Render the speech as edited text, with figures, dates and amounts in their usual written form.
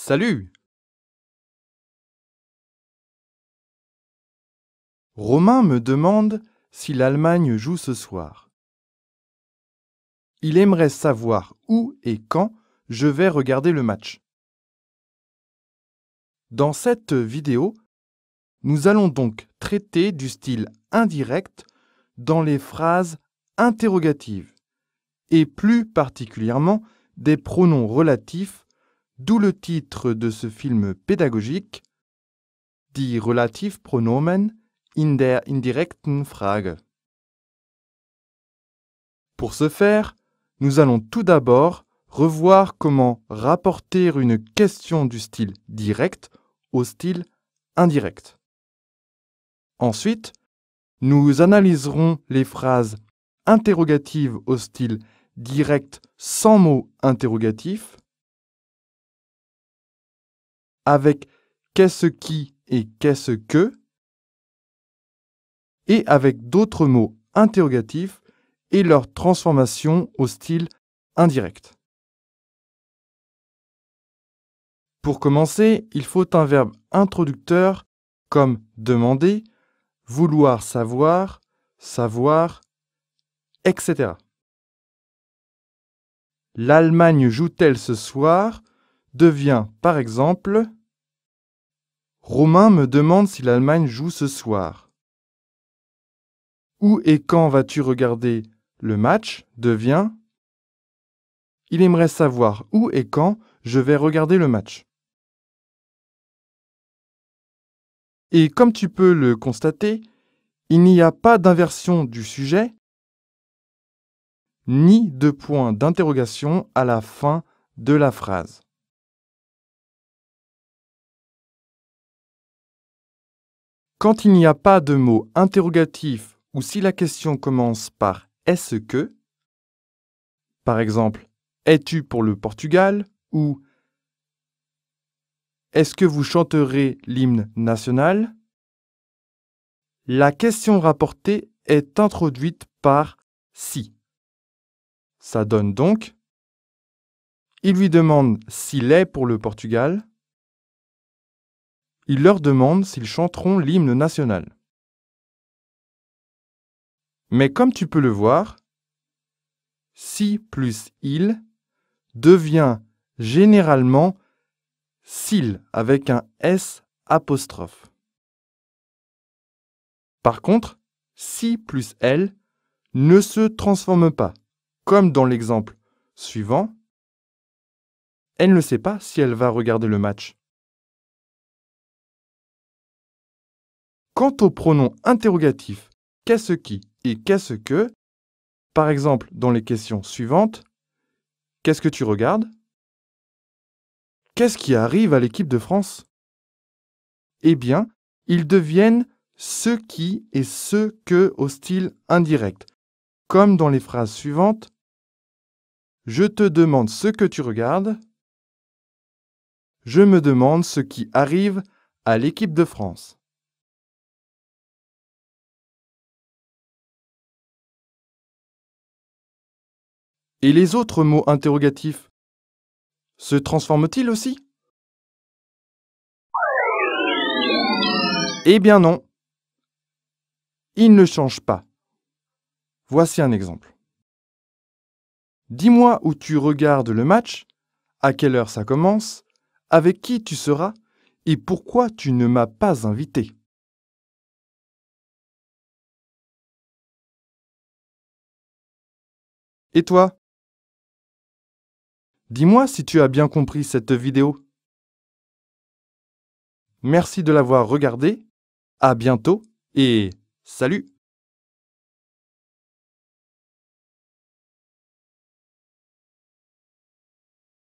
Salut! Romain me demande si l'Allemagne joue ce soir. Il aimerait savoir où et quand je vais regarder le match. Dans cette vidéo, nous allons donc traiter du style indirect dans les phrases interrogatives et plus particulièrement des pronoms relatifs, d'où le titre de ce film pédagogique, Die Relativpronomen in der indirekten Frage. Pour ce faire, nous allons tout d'abord revoir comment rapporter une question du style direct au style indirect. Ensuite, nous analyserons les phrases interrogatives au style direct sans mot interrogatif, avec qu'est-ce qui et qu'est-ce que, et avec d'autres mots interrogatifs et leur transformation au style indirect. Pour commencer, il faut un verbe introducteur comme demander, vouloir savoir, savoir, etc. L'Allemagne joue-t-elle ce soir devient par exemple Romain me demande si l'Allemagne joue ce soir. Où et quand vas-tu regarder le match devient il aimerait savoir où et quand je vais regarder le match. Et comme tu peux le constater, il n'y a pas d'inversion du sujet ni de point d'interrogation à la fin de la phrase. Quand il n'y a pas de mot interrogatif ou si la question commence par « est-ce que ?» par exemple, « es-tu pour le Portugal ?» ou « est-ce que vous chanterez l'hymne national ?» la question rapportée est introduite par « si ». Ça donne donc il lui demande s'il est pour le Portugal. Il leur demande s'ils chanteront l'hymne national. Mais comme tu peux le voir, si plus il devient généralement s'il avec un S apostrophe. Par contre, si plus elle ne se transforme pas, comme dans l'exemple suivant. Elle ne sait pas si elle va regarder le match. Quant au pronom interrogatif qu'est-ce qui et qu'est-ce que, par exemple dans les questions suivantes, qu'est-ce que tu regardes? Qu'est-ce qui arrive à l'équipe de France? Eh bien, ils deviennent ce qui et ce que au style indirect, comme dans les phrases suivantes. Je te demande ce que tu regardes. Je me demande ce qui arrive à l'équipe de France. Et les autres mots interrogatifs se transforment-ils aussi? Eh bien non. Ils ne changent pas. Voici un exemple. Dis-moi où tu regardes le match, à quelle heure ça commence, avec qui tu seras et pourquoi tu ne m'as pas invité. Et toi? Dis-moi si tu as bien compris cette vidéo. Merci de l'avoir regardée. À bientôt et salut!